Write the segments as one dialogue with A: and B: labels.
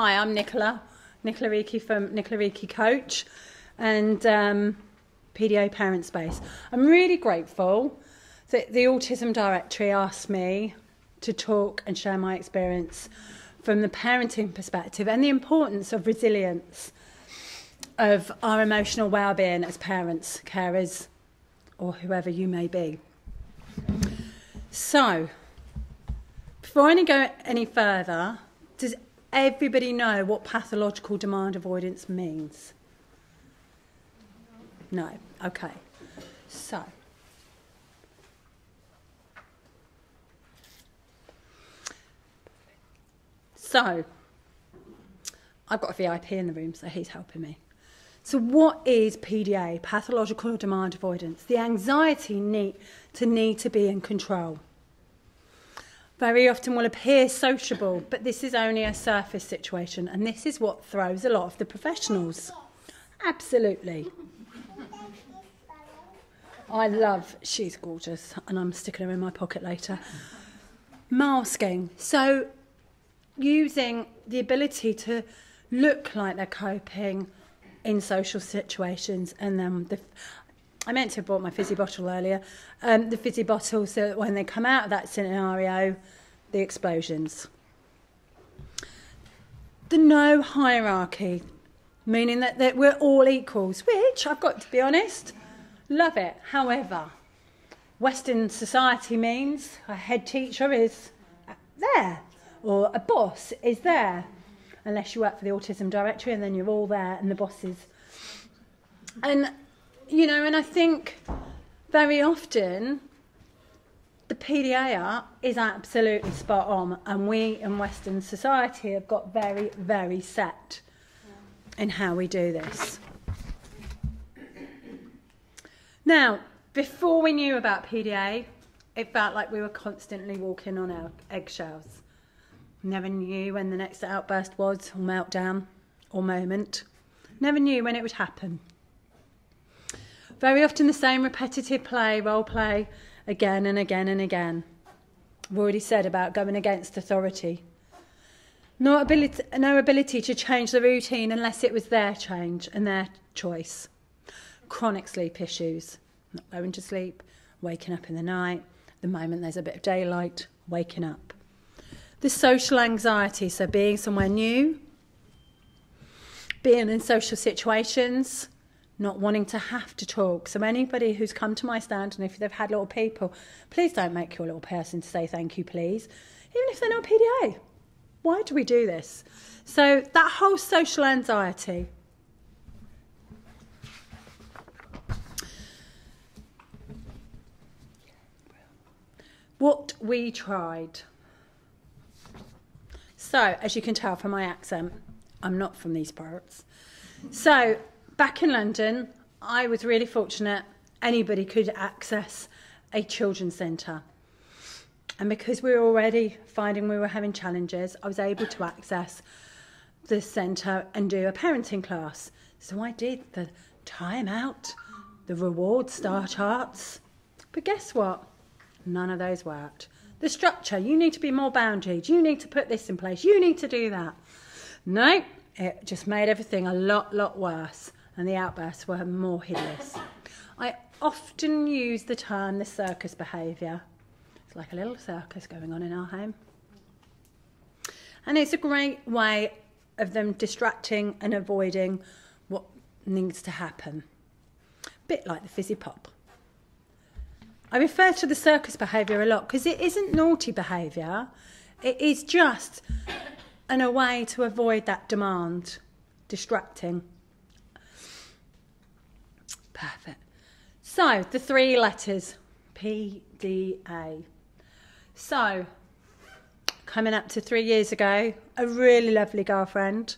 A: Hi, I'm Nicola Ricci from Nicola Ricci Coach and PDA Parent Space. I'm really grateful that the Autism Directory asked me to talk and share my experience from the parenting perspective and the importance of resilience of our emotional well-being as parents, carers, or whoever you may be. So, before I go any further, does everybody know what pathological demand avoidance means? No. Okay. So, I've got a VIP in the room, so he's helping me. So what is PDA, pathological demand avoidance? The anxiety need to be in control. Very often will appear sociable, but this is only a surface situation, and this is what throws a lot of the professionals. Absolutely. She's gorgeous, and I'm sticking her in my pocket later. Masking. So using the ability to look like they're coping in social situations, and then I meant to have bought my fizzy bottle earlier. The fizzy bottle, so that when they come out of that scenario, the explosions. The no hierarchy, meaning that we're all equals, which, I've got to be honest, love it. However, Western society means a head teacher is there, or a boss is there, unless you work for the Autism Directory, and then you're all there, and the boss is. And, you know, and I think very often the PDA is absolutely spot on, and we in Western society have got very, very set in how we do this. Now, before we knew about PDA, it felt like we were constantly walking on our eggshells. Never knew when the next outburst was, or meltdown, or moment. Never knew when it would happen. Very often the same repetitive role play, again and again and again. I've already said about going against authority. No ability to change the routine unless it was their change and their choice. Chronic sleep issues, not going to sleep, waking up in the night, the moment there's a bit of daylight, waking up. The social anxiety, so being somewhere new, being in social situations, not wanting to have to talk. So anybody who's come to my stand, and if they've had little people, please don't make your little person to say thank you, please. Even if they're not PDA. Why do we do this? So that whole social anxiety. What we tried. So, as you can tell from my accent, I'm not from these parts. So, back in London, I was really fortunate anybody could access a children's centre. And because we were already finding we were having challenges, I was able to access the centre and do a parenting class. So I did the time out, the reward star charts. But guess what? None of those worked. The structure, you need to be more boundaried. You need to put this in place. You need to do that. No, it just made everything a lot worse. And the outbursts were more hideous. I often use the term the circus behaviour. It's like a little circus going on in our home. And it's a great way of them distracting and avoiding what needs to happen. A bit like the fizzy pop. I refer to the circus behaviour a lot because it isn't naughty behaviour. It is just a way to avoid that demand, distracting. Perfect. So, the 3 letters, PDA. So, coming up to 3 years ago, a really lovely girlfriend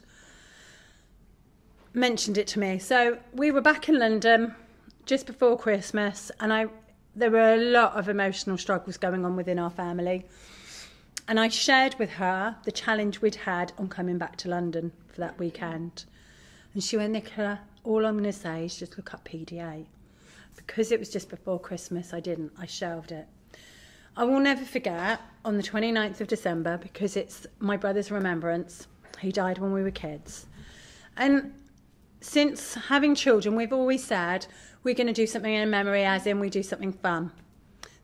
A: mentioned it to me. So, we were back in London just before Christmas, and there were a lot of emotional struggles going on within our family. And I shared with her the challenge we'd had on coming back to London for that weekend. And she went, Nicola, all I'm going to say is just look up PDA. Because it was just before Christmas, I didn't. I shelved it. I will never forget, on the 29th of December, because it's my brother's remembrance, He died when we were kids. And since having children, we've always said we're going to do something in memory, as in we do something fun.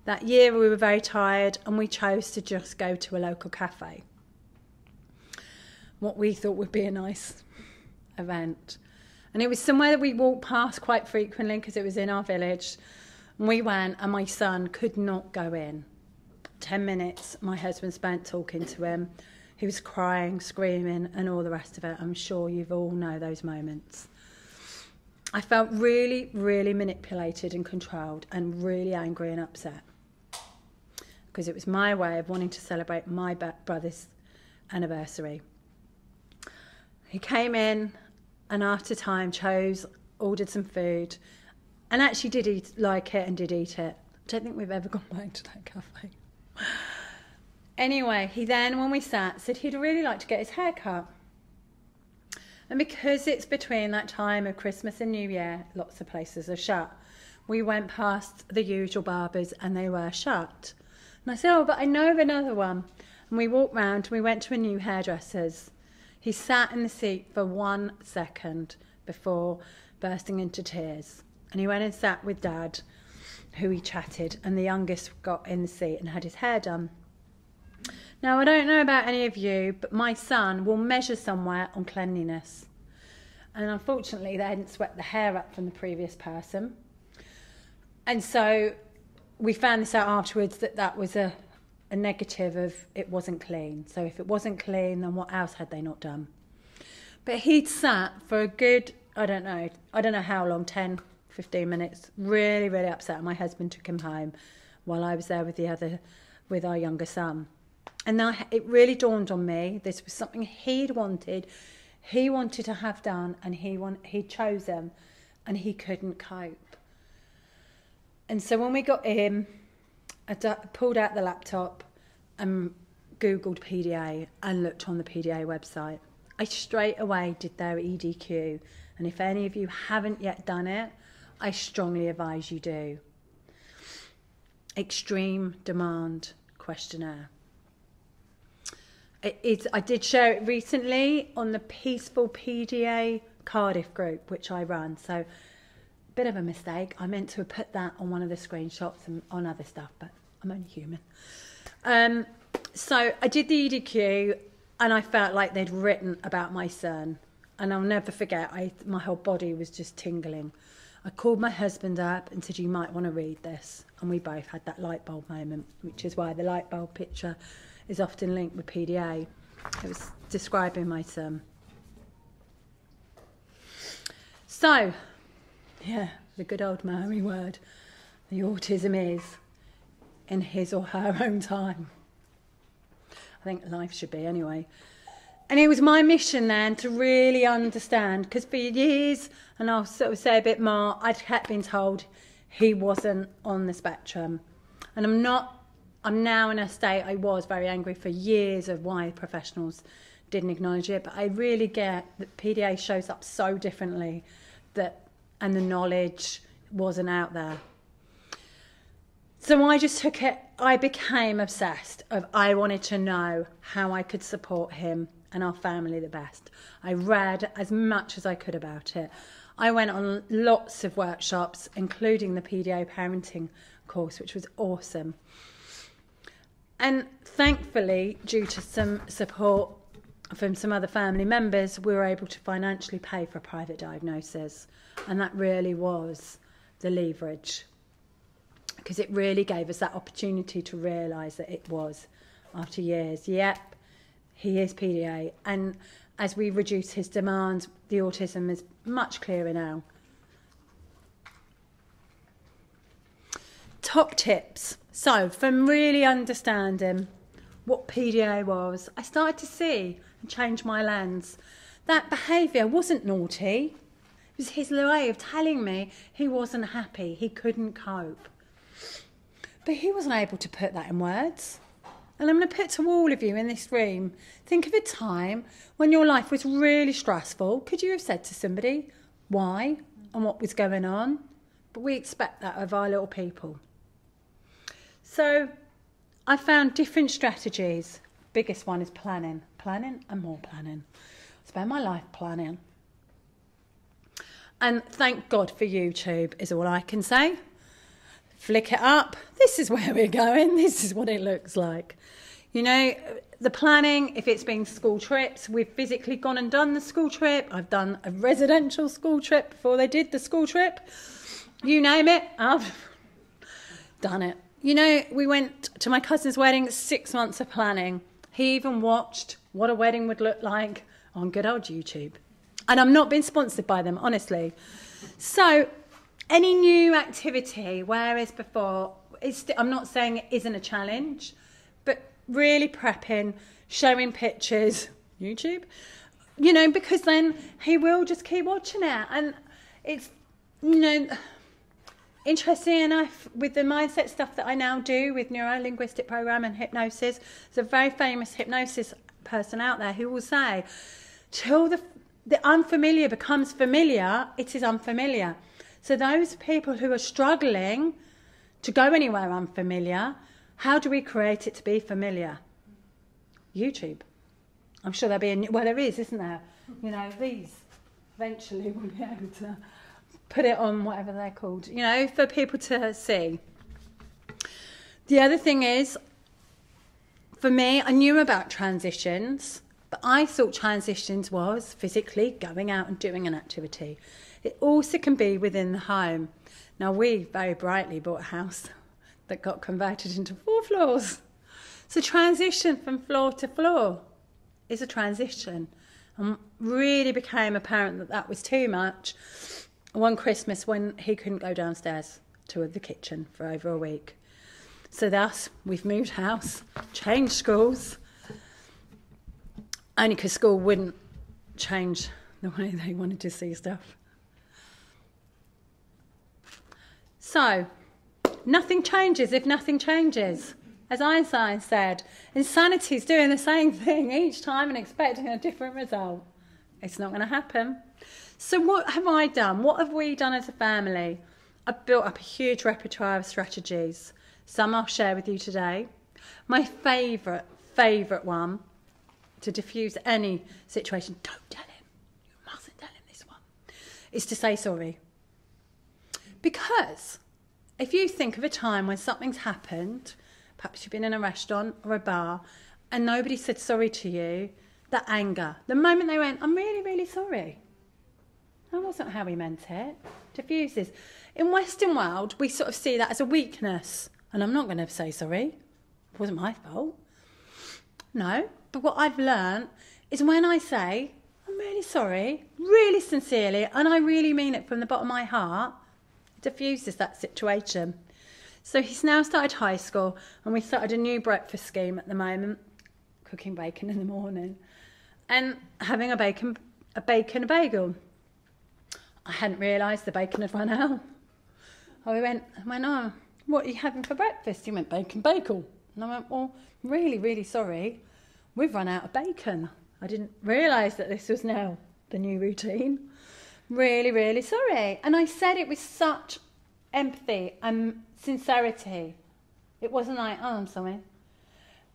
A: That year we were very tired and we chose to just go to a local cafe. What we thought would be a nice event. And it was somewhere that we walked past quite frequently because it was in our village. And we went and my son could not go in. 10 minutes my husband spent talking to him. He was crying, screaming and all the rest of it. I'm sure you've all know those moments. I felt really, really manipulated and controlled and really angry and upset. Because it was my way of wanting to celebrate my brother's anniversary. He came in and after time ordered some food and actually did like it and did eat it. I don't think we've ever gone back to that cafe. Anyway, he then, when we sat, said he'd really like to get his hair cut. And because it's between that time of Christmas and New Year, lots of places are shut. We went past the usual barbers and they were shut. And I said, oh, but I know of another one. And we walked round and we went to a new hairdresser's. He sat in the seat for 1 second before bursting into tears. And he went and sat with Dad, who he chatted, and the youngest got in the seat and had his hair done. Now, I don't know about any of you, but my son will measure somewhere on cleanliness. And unfortunately, they hadn't swept the hair up from the previous person. And so we found this out afterwards that was a negative of it wasn't clean. So if it wasn't clean, then what else had they not done? But he'd sat for a good, I don't know how long, 10, 15 minutes, really, really upset. And my husband took him home while I was there with our younger son. And now it really dawned on me, this was something he wanted to have done, and he chose him, and he couldn't cope. And so when we got in, I pulled out the laptop and Googled PDA and looked on the PDA website. I straight away did their EDQ, and if any of you haven't yet done it, I strongly advise you do. Extreme Demand Questionnaire. I did share it recently on the Peaceful PDA Cardiff group, which I run. So, bit of a mistake. I meant to have put that on one of the screenshots and on other stuff, but I'm only human. So I did the EDQ and I felt like they'd written about my son. And I'll never forget, my whole body was just tingling. I called my husband up and said, you might want to read this. And we both had that light bulb moment, which is why the light bulb picture is often linked with PDA. It was describing my son. So, yeah, the good old Maori word, the autism is in his or her own time. I think life should be anyway. And it was my mission then to really understand, because for years, and I'll sort of say a bit more, I'd kept being told he wasn't on the spectrum. And I'm now in a state, I was very angry for years of why professionals didn't acknowledge it, but I really get that PDA shows up so differently and the knowledge wasn't out there. So I just took it, I became obsessed I wanted to know how I could support him and our family the best. I read as much as I could about it. I went on lots of workshops, including the PDA parenting course, which was awesome. And thankfully, due to some support from some other family members, we were able to financially pay for a private diagnosis. And that really was the leverage, because it really gave us that opportunity to realise that it was, after years, yep, he is PDA. And as we reduce his demands, the autism is much clearer now. Top tips. So, from really understanding what PDA was, I started to see and change my lens. That behaviour wasn't naughty. It was his way of telling me he wasn't happy, he couldn't cope. But he wasn't able to put that in words. And I'm going to put to all of you in this room, think of a time when your life was really stressful. Could you have said to somebody why and what was going on? But we expect that of our little people. So I found different strategies, biggest one is planning. Planning and more planning. I spend my life planning. And thank God for YouTube is all I can say. Flick it up. This is where we're going. This is what it looks like. You know, the planning, if it's been school trips, we've physically gone and done the school trip. I've done a residential school trip before they did the school trip. You name it, I've done it. You know, we went to my cousin's wedding, 6 months of planning. He even watched what a wedding would look like on good old YouTube. And I'm not being sponsored by them, honestly. So any new activity, whereas before, I'm not saying it isn't a challenge, but really prepping, showing pictures, YouTube, you know, because then he will just keep watching it. And it's, you know, interesting enough, with the mindset stuff that I now do with neuro-linguistic program and hypnosis, there's a very famous hypnosis person out there who will say, till the unfamiliar becomes familiar, it is unfamiliar. So those people who are struggling to go anywhere unfamiliar, how do we create it to be familiar? YouTube. I'm sure there'll be well, there is, isn't there? You know, these eventually will be able to put it on whatever they're called, you know, for people to see. The other thing is, for me, I knew about transitions, but I thought transitions was physically going out and doing an activity. It also can be within the home. Now, we very brightly bought a house that got converted into 4 floors. So transition from floor to floor is a transition. And really became apparent that that was too much one Christmas when he couldn't go downstairs to the kitchen for over a week. So thus, we've moved house, changed schools, only because school wouldn't change the way they wanted to see stuff. So, nothing changes if nothing changes. As Einstein said, insanity is doing the same thing each time and expecting a different result. It's not going to happen. So what have I done? What have we done as a family? I've built up a huge repertoire of strategies. Some I'll share with you today. My favourite one to diffuse any situation, don't tell him, you mustn't tell him this one, is to say sorry. Because if you think of a time when something's happened, perhaps you've been in a restaurant or a bar and nobody said sorry to you, that anger, the moment they went, I'm really, really sorry. That wasn't how we meant it. Diffuses. In Western world, we sort of see that as a weakness. And I'm not going to say sorry. It wasn't my fault. No. But what I've learned is when I say, I'm really sorry, really sincerely, and I really mean it from the bottom of my heart, it diffuses that situation. So he's now started high school, and we started a new breakfast scheme at the moment, cooking bacon in the morning, and having a bacon bagel. I hadn't realised the bacon had run out. I went, oh, what are you having for breakfast? He went, bacon bagel. And I went, well, really, really sorry. We've run out of bacon. I didn't realise that this was now the new routine. Really, really sorry. And I said it with such empathy and sincerity. It wasn't like, oh, I'm sorry.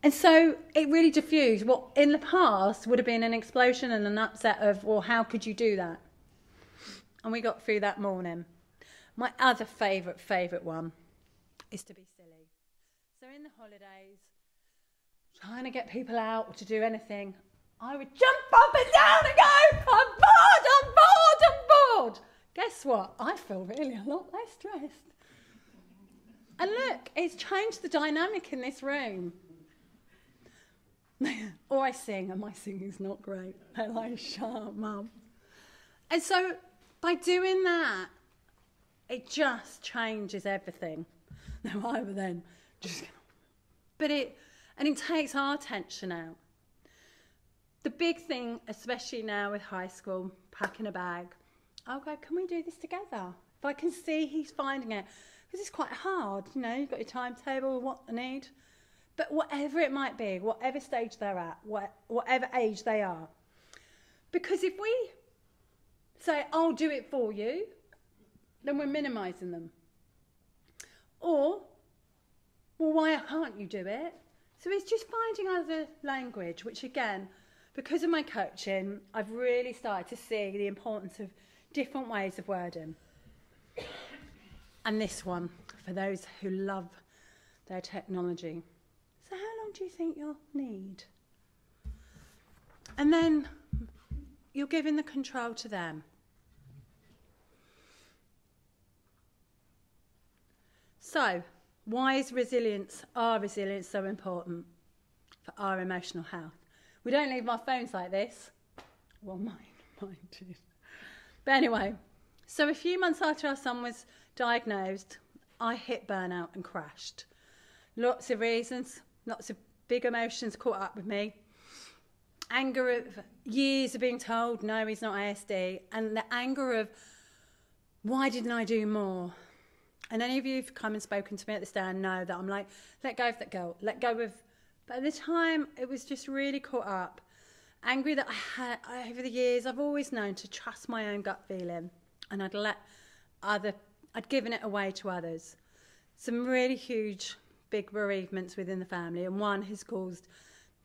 A: And so it really diffused what in the past would have been an explosion and an upset of, well, how could you do that? And we got through that morning. My other favourite one is to be silly. So in the holidays, trying to get people out or to do anything, I would jump up and down and go, I'm bored, I'm bored, I'm bored. Guess what? I feel really a lot less stressed. And look, it's changed the dynamic in this room. Or I sing, and my singing's not great. They're like, shut up, Mum. And so by doing that, it just changes everything. Now I would then just, but it takes our attention out. The big thing, especially now with high school, packing a bag, I'll go, can we do this together? If I can see he's finding it, because it's quite hard, you know, you've got your timetable, what I need. But whatever it might be, whatever stage they're at, whatever age they are. Because if we say, I'll do it for you, then we're minimising them. Or, well, why can't you do it? So it's just finding other language, which again, because of my coaching, I've really started to see the importance of different ways of wording. And this one, for those who love their technology. So how long do you think you'll need? And then you're giving the control to them. So, why is our resilience so important for our emotional health? We don't leave our phones like this. Well, mine did. But anyway, so a few months after our son was diagnosed, I hit burnout and crashed. Lots of reasons, lots of big emotions caught up with me. Anger of years of being told, no, he's not ASD. And the anger of, why didn't I do more? And any of you who've come and spoken to me at the stand know that I'm like, let go of that girl, let go of... But at the time, it was just really caught up. Angry that I had, over the years, I've always known to trust my own gut feeling. And I'd given it away to others. Some really huge, big bereavements within the family. And one has caused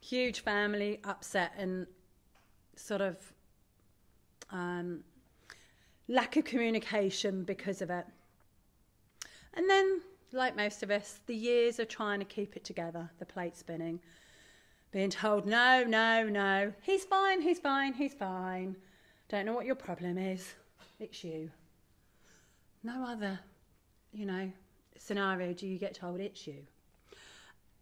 A: huge family upset and sort of lack of communication because of it. And then, like most of us, the years of trying to keep it together, the plate spinning, being told, no, no, no, he's fine, he's fine, he's fine. Don't know what your problem is. It's you. No other, scenario do you get told it's you.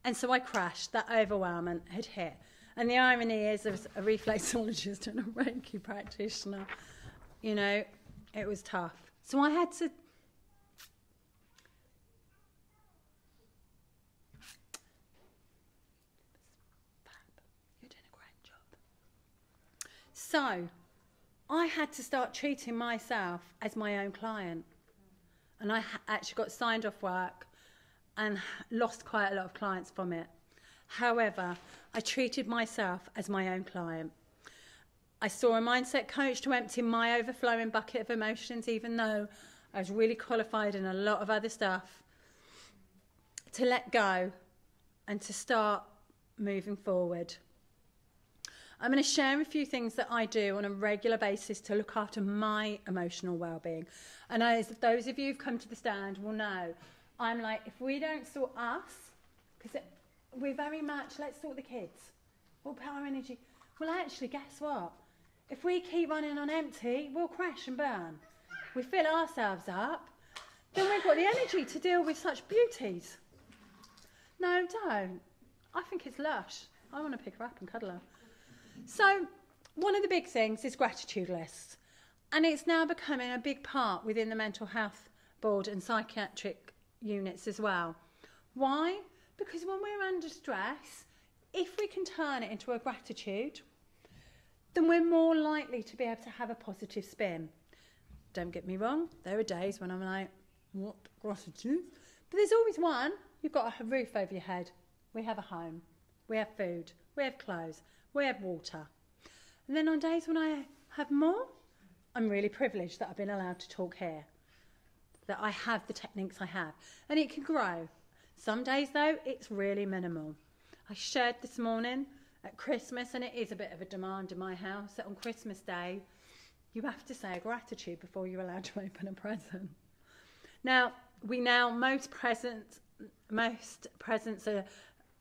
A: And so I crashed. That overwhelmment had hit. And the irony is, as a reflexologist and a Reiki practitioner, it was tough. So I had to... So, I had to start treating myself as my own client. And I actually got signed off work and lost quite a lot of clients from it. However, I treated myself as my own client. I saw a mindset coach to empty my overflowing bucket of emotions, even though I was really qualified in a lot of other stuff, to let go and to start moving forward. I'm going to share a few things that I do on a regular basis to look after my emotional well-being. And as those of you who've come to the stand will know, I'm like, if we don't sort us, because we're very much, let's sort the kids. We'll put our energy. Well, actually, guess what? If we keep running on empty, we'll crash and burn. We fill ourselves up, then we've got the energy to deal with such beauties. No, don't. I think it's lush. I want to pick her up and cuddle her. So, one of the big things is gratitude lists. And it's now becoming a big part within the mental health board and psychiatric units as well. Why? Because when we're under stress, if we can turn it into a gratitude, then we're more likely to be able to have a positive spin. Don't get me wrong, there are days when I'm like, what gratitude? But there's always one. You've got a roof over your head. We have a home. We have food. We have clothes. We have water. And then on days when I have more, I'm really privileged that I've been allowed to talk here, that I have the techniques I have. And it can grow. Some days, though, it's really minimal. I shared this morning at Christmas, and it is a bit of a demand in my house, that on Christmas Day, you have to say a gratitude before you're allowed to open a present. Now, most presents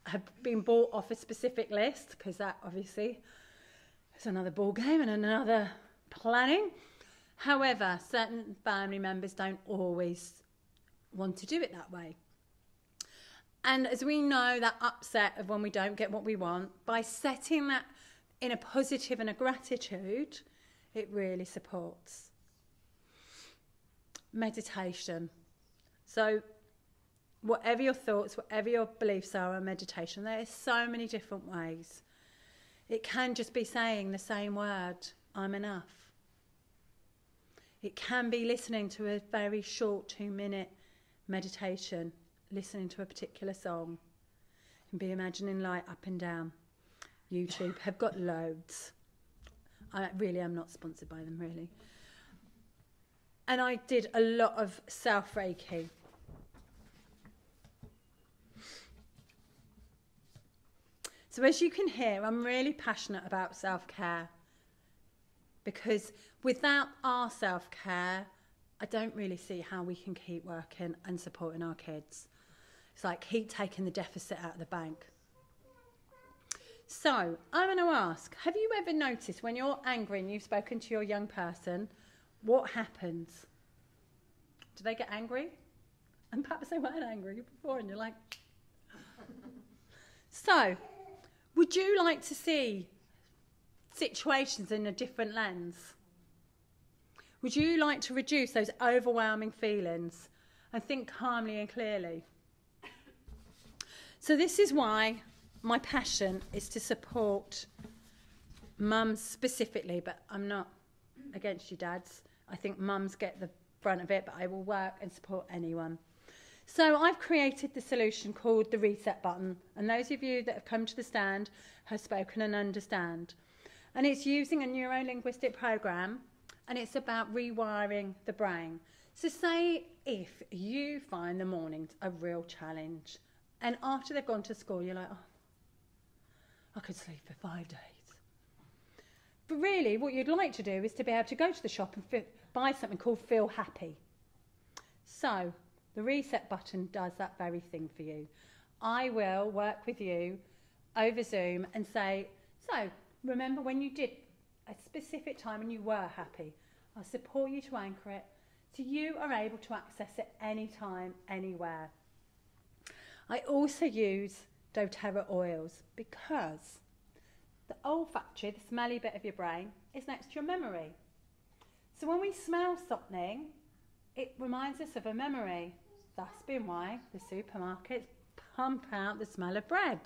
A: have been bought off a specific list, because that obviously is another ball game and another planning. However, certain family members don't always want to do it that way. And as we know, that upset of when we don't get what we want, by setting that in a positive and a gratitude, it really supports. Meditation. So whatever your thoughts, whatever your beliefs are on meditation, there are so many different ways. It can just be saying the same word, I'm enough. It can be listening to a very short 2-minute meditation, listening to a particular song, and be imagining light up and down. YouTube have got loads. I really am not sponsored by them, really. And I did a lot of self-Reiki. So as you can hear, I'm really passionate about self-care, because without our self-care, I don't really see how we can keep working and supporting our kids. It's like keep taking the deficit out of the bank. So I'm going to ask, have you ever noticed when you're angry and you've spoken to your young person, what happens? Do they get angry? And perhaps they weren't angry before and you're like... So, would you like to see situations in a different lens? Would you like to reduce those overwhelming feelings and think calmly and clearly? So this is why my passion is to support mums specifically, but I'm not against you dads. I think mums get the brunt of it, but I will work and support anyone. So I've created the solution called the reset button, and those of you that have come to the stand have spoken and understand. And it's using a neuro-linguistic program, and it's about rewiring the brain. So say if you find the mornings a real challenge, and after they've gone to school, you're like, oh, I could sleep for 5 days. But really, what you'd like to do is to be able to go to the shop and buy something called Feel Happy. So the reset button does that very thing for you. I will work with you over Zoom and say, so remember when you did a specific time when you were happy. I'll support you to anchor it so you are able to access it anytime, anywhere. I also use doTERRA oils because the olfactory, the smelly bit of your brain, is next to your memory. So when we smell something, it reminds us of a memory. That's been why the supermarkets pump out the smell of bread.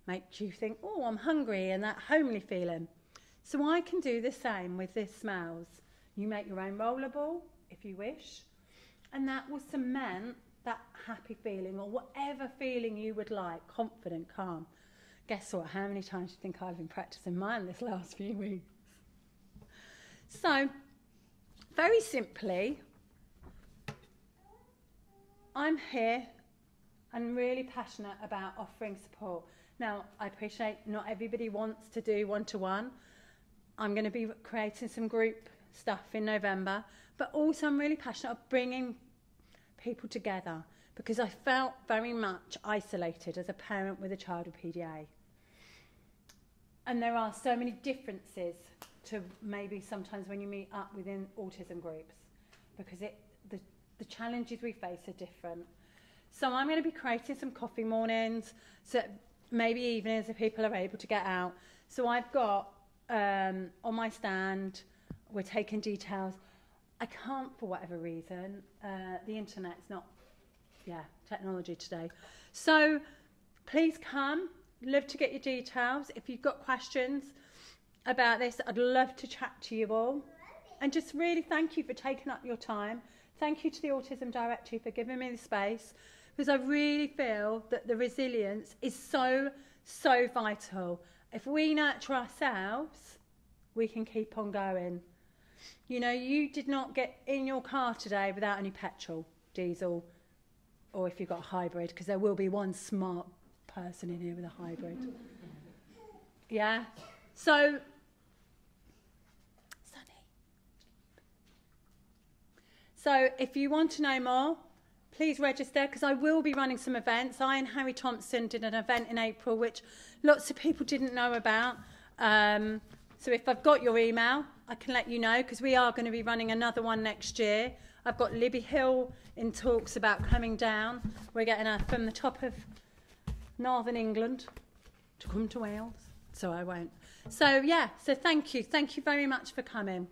A: Makes you think, oh, I'm hungry, and that homely feeling. So I can do the same with the smells. You make your own rollerball, if you wish, and that will cement that happy feeling, or whatever feeling you would like, confident, calm. Guess what? How many times do you think I've been practicing mine this last few weeks? So, very simply, I'm here and really passionate about offering support. Now, I appreciate not everybody wants to do one-to-one. I'm going to be creating some group stuff in November, but also I'm really passionate about bringing people together because I felt very much isolated as a parent with a child with PDA. And there are so many differences to maybe sometimes when you meet up within autism groups because the challenges we face are different. So I'm going to be creating some coffee mornings, so maybe evenings if people are able to get out. So I've got on my stand, we're taking details. I can't, for whatever reason, the internet's not, technology today. So please come, love to get your details. If you've got questions about this, I'd love to chat to you all. And just really thank you for taking up your time. Thank you to the Autism Directory for giving me the space, because I really feel that the resilience is so, so vital. If we nurture ourselves, we can keep on going. You know, you did not get in your car today without any petrol, diesel, or if you've got a hybrid, because there will be one smart person in here with a hybrid. Yeah? So, Sunny. So if you want to know more, please register, because I will be running some events. I and Harry Thompson did an event in April, which lots of people didn't know about. So if I've got your email, I can let you know, because we are going to be running another one next year. I've got Libby Hill in talks about coming down. We're getting her from the top of Northern England to come to Wales, so I won't. So, yeah, so thank you. Thank you very much for coming.